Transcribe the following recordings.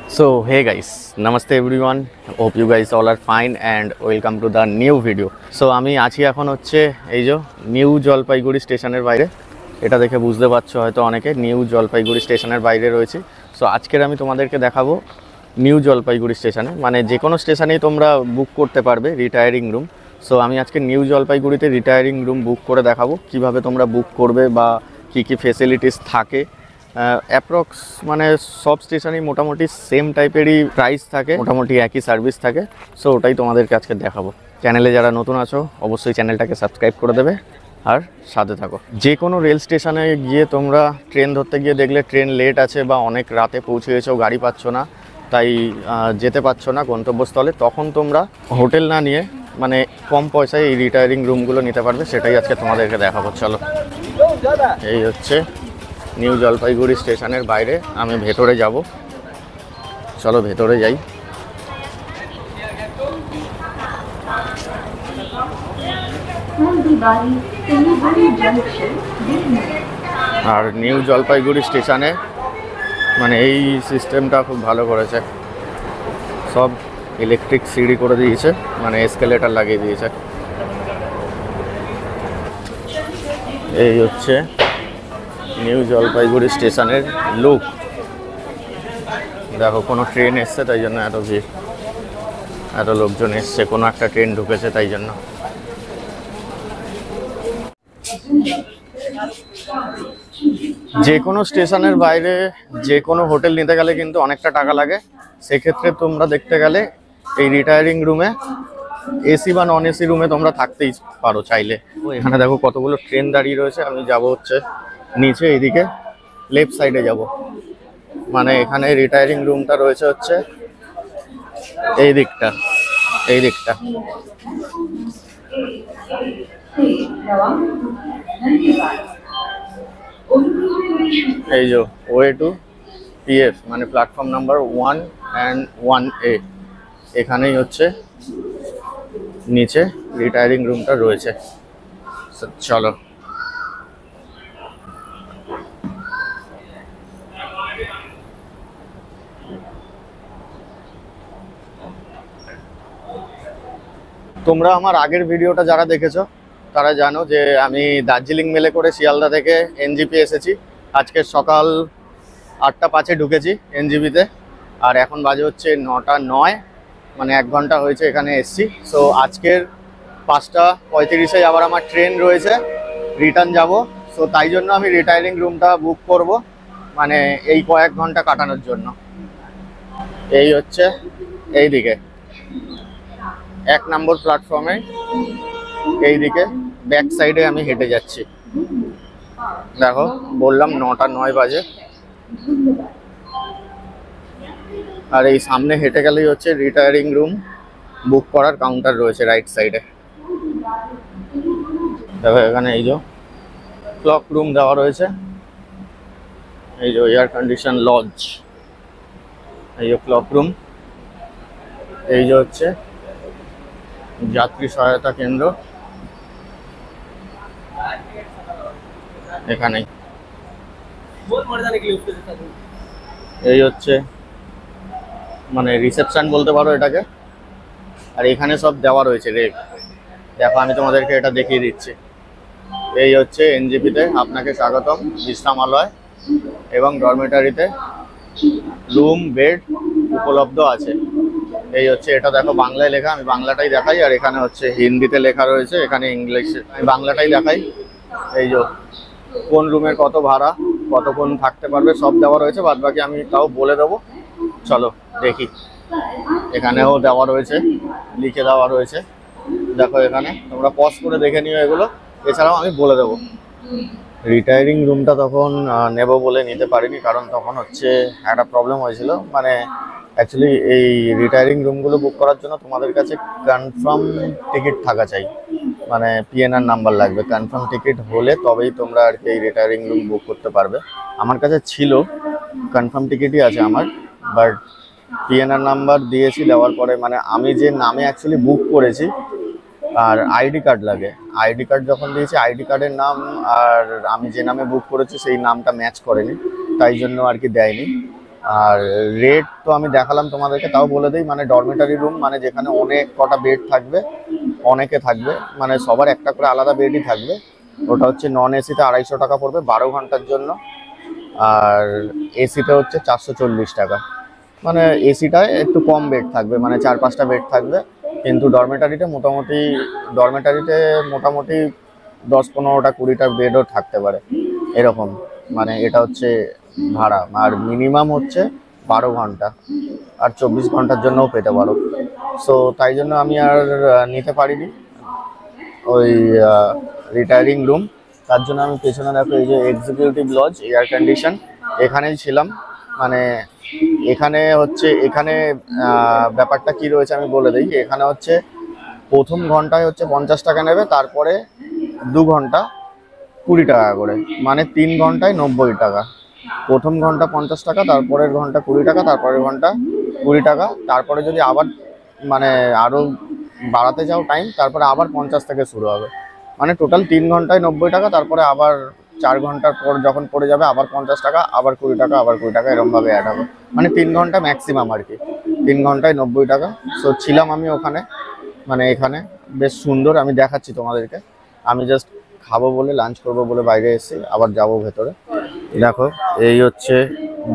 So hey guys, namaste everyone. Hope you guys all are fine and welcome to the new video. So আমি আছি এখন হচ্ছে এই যে নিউ জলপাইগুড়ি স্টেশনের বাইরে। এটা দেখে বুঝতে পারছো হয়তো অনেকে নিউ জলপাইগুড়ি স্টেশনের বাইরে রয়েছে। সো আজকের আমি তোমাদেরকে দেখাবো নিউ জলপাইগুড়ি স্টেশনে, মানে যে কোনো স্টেশনেই তোমরা বুক করতে পারবে রিটায়ারিং রুম। সো আমি আজকে নিউ জলপাইগুড়িতে রিটায়ারিং রুম বুক করে দেখাবো কিভাবে তোমরা বুক করবে বা কী কী ফেসিলিটিস থাকে। অ্যাপ্রক্স মানে সব স্টেশনেই মোটামুটি সেম টাইপেরই প্রাইস থাকে, মোটামুটি একই সার্ভিস থাকে। সো ওটাই তোমাদেরকে আজকে দেখাবো। চ্যানেলে যারা নতুন আছো অবশ্যই চ্যানেলটাকে সাবস্ক্রাইব করে দেবে আর সাথে থাকো। যে কোনো রেল স্টেশনে গিয়ে তোমরা ট্রেন ধরতে গিয়ে দেখলে ট্রেন লেট আছে বা অনেক রাতে পৌঁছে গেছো, গাড়ি পাচ্ছ না, তাই যেতে পারছো না গন্তব্যস্থলে, তখন তোমরা হোটেল না নিয়ে মানে কম পয়সায় এই রিটায়ারিং রুমগুলো নিতে পারবে। সেটাই আজকে তোমাদেরকে দেখাবো। চলো, এই হচ্ছে নিউ জলপাইগুড়ি স্টেশনের বাইরে। আমি ভেতরে যাব, চলো ভেতরে যাই। আর নিউ জলপাইগুড়ি স্টেশনে মানে এই সিস্টেমটা খুব ভালো করেছে, সব ইলেকট্রিক সিঁড়ি করে দিয়েছে, মানে এসকেলেটার লাগিয়ে দিয়েছে। এই হচ্ছে নিউ জলপাইগুড়ি স্টেশনের লুক। দেখো কোনো ট্রেন এসছে তাই জন্য এত ভিড়, এত লোকজন এসছে, কোনো একটা ট্রেন ঢুকেছে তাই জন্য। যে কোনো স্টেশনের বাইরে যে কোনো হোটেল নিতে গেলে কিন্তু অনেকটা টাকা লাগে। সেক্ষেত্রে তোমরা দেখতে গেলে এই রিটায়ারিং রুমে এসি বা নন এসি রুমে তোমরা থাকতেই পারো চাইলে। এখানে দেখো কতগুলো ট্রেন দাঁড়িয়ে রয়েছে। আমি যাব হচ্ছে নিচে, এইদিকে লেফট সাইডে যাব, মানে এখানে রিটায়ারিং রুমটা রয়েছে হচ্ছে এই দিকটা, এই দিকটা। এই যে ওয়ে টু পিএফ মানে প্ল্যাটফর্ম নাম্বার 1 and 1A, এখানেই হচ্ছে নিচে রিটায়ারিং রুমটা রয়েছে। চলো, তোমরা আমার আগের ভিডিওটা যারা দেখেছো তারা জানো যে আমি দার্জিলিং মেলে করে শিয়ালদা থেকে এনজিপি এসেছি। আজকে সকাল 8টা 5-এ ঢুকেছি এনজিপিতে, আর এখন বাজে হচ্ছে 9টা 9, মানে 1 ঘন্টা হয়েছে এখানে এসছি। সো আজকের 5টা 35-এ আবার আমার ট্রেন রয়েছে, রিটার্ন যাব। সো তাই জন্য আমি রিটায়ারিং রুমটা বুক করব, মানে এই কয়েক ঘন্টা কাটানোর জন্য। এই হচ্ছে এই দিকে 1 নম্বর প্ল্যাটফর্মে, এইদিকে ব্যাক সাইডে আমি হেঁটে যাচ্ছি। দেখো বললাম 9টা 9 বাজে, আর এই সামনে হেঁটে গেলেই হচ্ছে রিটায়ারিং রুম বুক করার কাউন্টার রয়েছে রাইট সাইডে। দেখো এখানে এই যে ক্লক রুম দেওয়া রয়েছে, এই যে এয়ার কন্ডিশন লজ, এই যে ক্লক রুম, এই যে হচ্ছে যাত্রী সহায়তা কেন্দ্র এখানেই। এই হচ্ছে মানে রিসেপশন বলতে পারো এটাকে। আর এখানে সব দেওয়া রয়েছে রেক। দেখো আমি তোমাদেরকে এটা দেখিয়ে দিচ্ছি। এই হচ্ছে এনজিপিতে আপনাকে স্বাগতম, বিশ্রামালয় এবং ডরমেটারিতে রুম বেড উপলব্ধ আছে। এই হচ্ছে এটা দেখো বাংলায় লেখা, আমি বাংলাটাই দেখাই, আর এখানে হচ্ছে হিন্দিতে লেখা রয়েছে, এখানে ইংলিশে, আমি বাংলাটাই দেখাই। এই যে কোন রুমের কত ভাড়া, কতক্ষণ থাকতে পারবে সব দেওয়া রয়েছে, বাদ বাকি আমি তাও বলে দেবো। চলো দেখি, এখানেও দেওয়া রয়েছে, লিখে দেওয়া রয়েছে। দেখো এখানে তোমরা পজ করে দেখে নিও এগুলো, এছাড়াও আমি বলে দেবো। রিটায়ারিং রুমটা তখন নেব বলে নিতে পারিনি, কারণ তখন হচ্ছে একটা প্রবলেম হয়েছিল। মানে অ্যাকচুয়ালি এই রিটায়ারিং রুমগুলো বুক করার জন্য তোমাদের কাছে কনফার্ম টিকিট থাকা চাই, মানে পিএনআর নাম্বার লাগবে। কনফার্ম টিকিট হলে তবেই তোমরা আর কি এই রিটায়ারিং রুম বুক করতে পারবে। আমার কাছে ছিল, কনফার্ম টিকিটই আছে আমার, বাট পিএনআর নাম্বার দিয়েছি, দেওয়ার পরে মানে আমি যে নামে অ্যাকচুয়ালি বুক করেছি আর আইডি কার্ড লাগে, আইডি কার্ড যখন দিয়েছি আইডি কার্ডের নাম আর আমি যে নামে বুক করেছি সেই নামটা ম্যাচ করেনি, তাই জন্য আর কি দেয়নি। আর রেট তো আমি দেখালাম তোমাদেরকে, তাও বলে দিই, মানে ডরমেটারি রুম মানে যেখানে অনেক কটা বেড থাকবে, অনেকে থাকবে, মানে সবার একটা করে আলাদা বেডই থাকবে। ওটা হচ্ছে নন এসিতে 250 টাকা পড়বে 12 ঘন্টার জন্য, আর এসিতে হচ্ছে 440 টাকা। মানে এসিটায় একটু কম বেড থাকবে, মানে 4-5টা বেড থাকবে, কিন্তু ডরমেটারিতে মোটামুটি 10-15টা 20টা বেডও থাকতে পারে এরকম। মানে এটা হচ্ছে ভাড়া, আর মিনিমাম হচ্ছে 12 ঘন্টা, আর 24 ঘন্টার জন্যও পেতে পারো। সো তাই জন্য আমি আর নিতে পারিনি ওই রিটায়ারিং রুম। তার জন্য আমি পেছনে দেখো এই যে এক্সিকিউটিভ লজ এয়ার কন্ডিশন, এখানেই ছিলাম। মানে এখানে ব্যাপারটা কি রয়েছে আমি বলে দিই। এখানে হচ্ছে প্রথম ঘন্টায় হচ্ছে 50 টাকা নেবে, তারপরে 2 ঘন্টা 20 টাকা করে, মানে 3 ঘন্টায় 90 টাকা। প্রথম ঘন্টা 50 টাকা, তারপরের ঘন্টা 20 টাকা, তারপরের ঘন্টা 20 টাকা, তারপরে যদি আবার মানে আরও বাড়াতে যাও টাইম, তারপরে আবার 50 থেকে শুরু হবে। মানে টোটাল 3 ঘন্টায় 90 টাকা, তারপরে আবার 4 ঘন্টার পর যখন পড়ে যাবে আবার 50 টাকা, আবার 20 টাকা, আবার 20 টাকা, এরমভাবে অ্যাড হবে। মানে 3 ঘন্টা ম্যাক্সিমাম আর কি, 3 ঘন্টায় 90 টাকা। সো ছিলাম আমি ওখানে, মানে এখানে বেশ সুন্দর। আমি দেখাচ্ছি তোমাদেরকে। আমি জাস্ট খাবো বলে, লাঞ্চ করবো বলে বাইরে এসেছি, আবার যাবো ভেতরে। দেখো এই হচ্ছে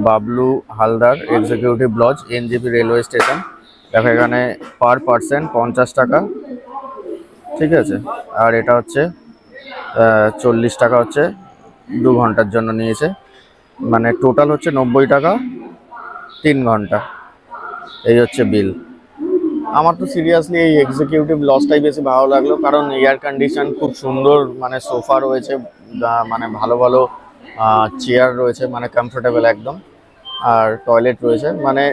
Bablu Haldar executive lodge, NJP railway station. দেখো এখানে পার পার্সন 50 টাকা, ঠিক আছে। আর এটা হচ্ছে 40 টাকা হচ্ছে 2 ঘন্টার জন্য নিয়েছে, মানে টোটাল হচ্ছে 90 টাকা 3 ঘন্টা। এই হচ্ছে বিল। আমার তো সিরিয়াসলি এই এক্সিকিউটিভ লজটাই বেশি ভালো লাগলো, কারণ এয়ার কন্ডিশন খুব সুন্দর, মানে সোফা রয়েছে, মানে ভালো ভালো চেয়ার রয়েছে, মানে কমফোর্টেবল একদম। আর টয়লেট রয়েছে, মানে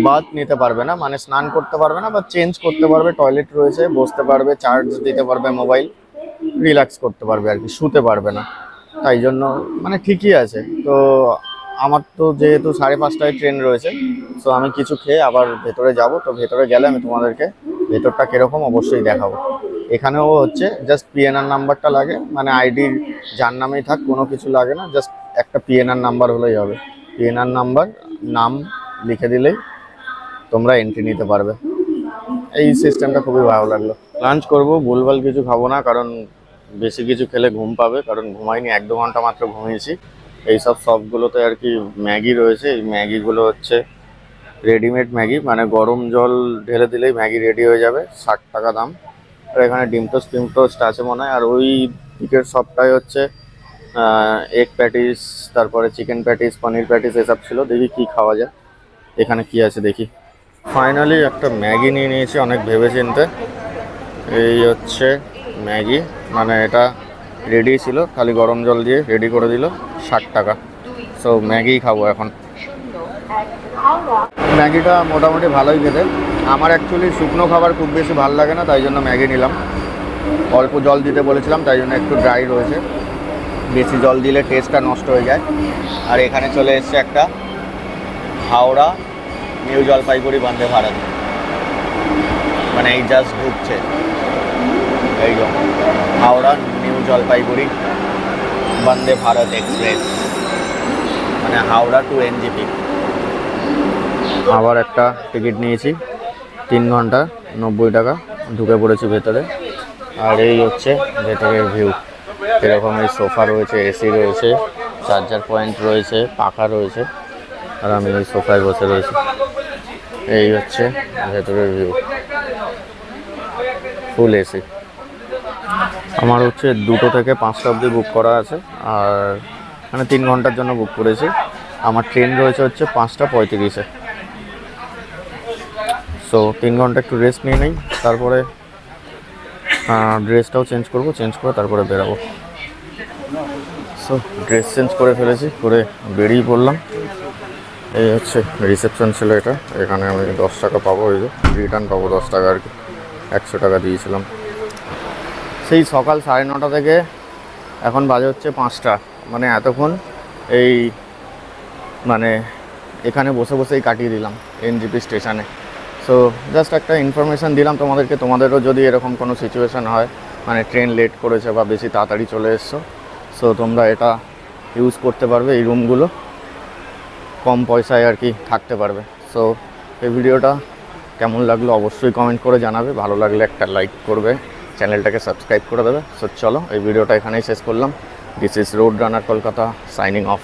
বাথ নিতে পারবে না, মানে স্নান করতে পারবে না বা চেঞ্জ করতে পারবে, টয়লেট রয়েছে, বসতে পারবে, চার্জ দিতে পারবে মোবাইল, রিল্যাক্স করতে পারবে আর কি, শুতে পারবে না। তাই জন্য মানে ঠিকই আছে। তো আমার তো যেহেতু 5:30টায় ট্রেন রয়েছে, সো আমি কিছু খেয়ে আবার ভেতরে যাব। তো ভেতরে গেলে আমি তোমাদেরকে ভেতরটা কীরকম অবশ্যই দেখাবো। এখানেও হচ্ছে জাস্ট পিএনআর নাম্বারটা লাগে, মানে আইডি যার নামেই থাক কোনো কিছু লাগে না, জাস্ট একটা পিএনআর নাম্বার হলেই হবে। পিএনআর নাম্বার, নাম লিখে দিলেই তোমরা এন্ট্রি নিতে পারবে। এই সিস্টেমটা খুবই ভালো লাগলো। লাঞ্চ করবো, ভুলভাল কিছু খাবো না, কারণ বেশি কিছু খেলে ঘুম পাবে, কারণ ঘুমাইনি, 1-2 ঘন্টা মাত্র ঘুমিয়েছি। এইসব শপগুলোতে আর কি ম্যাগি রয়েছে, এই ম্যাগিগুলো হচ্ছে রেডিমেড ম্যাগি, মানে গরম জল ঢেলে দিলেই ম্যাগি রেডি হয়ে যাবে, 60 টাকা দাম। আর এখানে ডিম টোস্ট আছে মনে হয়। আর ওই দিকের শপটায় হচ্ছে এগ প্যাটিস, তারপরে চিকেন প্যাটিস, পনির প্যাটিস এসব ছিল। দেখি কি খাওয়া যায়, এখানে কি আছে দেখি। ফাইনালি একটা ম্যাগি নিয়ে নিয়েছি অনেক ভেবেচিন্তে। এই হচ্ছে ম্যাগি, মানে এটা রেডি ছিল, খালি গরম জল দিয়ে রেডি করে দিল, 60 টাকা। সো ম্যাগি খাবো এখন। ম্যাগিটা মোটামুটি ভালোই খেতে। আমার অ্যাকচুয়ালি শুকনো খাবার খুব বেশি ভালো লাগে না, তাই জন্য ম্যাগি নিলাম। অল্প জল দিতে বলেছিলাম, তাই জন্য একটু ড্রাই রয়েছে, বেশি জল দিলে টেস্টটা নষ্ট হয়ে যায়। আর এখানে চলে এসছে একটা হাওড়া নিউ জলপাইগুড়ি বন্দে ভারত, মানে এই জাস্ট ঢুকছে, এই হাওড়া নিউ জলপাইগুড়ি বন্দে ভারত এক্সপ্রেস, মানে হাওড়া টু এনজেপি। আবার একটা টিকিট নিয়েছি, 3 ঘন্টা 90 টাকা। ঢুকে পড়েছি ভেতরে। আর এই হচ্ছে ভেতরের ভিউ। এরকম এই সোফা রয়েছে, এসি রয়েছে, চার্জার পয়েন্ট রয়েছে, পাখা রয়েছে, আর আমি এই সোফায় বসে রয়েছি। এই হচ্ছে ভেতরের ভিউ, ফুল এসি। আমার হচ্ছে 2টো থেকে 5টা অবধি বুক করা আছে, আর মানে 3 ঘন্টার জন্য বুক করেছি। আমার ট্রেন রয়েছে হচ্ছে 5:35-এ। সো 3 ঘন্টা একটু রেস্ট নিয়ে নেই, তারপরে ড্রেসটাও চেঞ্জ করে তারপরে বেরাবো। সো ড্রেস চেঞ্জ করে ফেলেছি, করে বেরিয়ে পড়লাম। এই হচ্ছে রিসেপশন ছিল এটা, এখানে আমি 10 টাকা পাবো, এই যে রিটার্ন পাবো 10 টাকা আর কি, 100 টাকা দিয়েছিলাম। সেই সকাল 9:30 থেকে এখন বাজে হচ্ছে 5টা, মানে এতক্ষণ এই মানে এখানে বসে বসেই কাটিয়ে দিলাম এনজেপি স্টেশনে। সো জাস্ট একটা ইনফরমেশান দিলাম তোমাদেরকে, তোমাদেরও যদি এরকম কোনো সিচুয়েশান হয়, মানে ট্রেন লেট করেছে বা বেশি তাড়াতাড়ি চলে এসছো, সো তোমরা এটা ইউজ করতে পারবে এই রুমগুলো। কম পয়সায় আর কি থাকতে পারবে। সো এই ভিডিওটা কেমন লাগলো অবশ্যই কমেন্ট করে জানাবে, ভালো লাগলে একটা লাইক করবে, চ্যানেলটাকে সাবস্ক্রাইব করে দেবে। সো চলো এই ভিডিওটা এখানেই শেষ করলাম। This is road runner Kolkata signing off.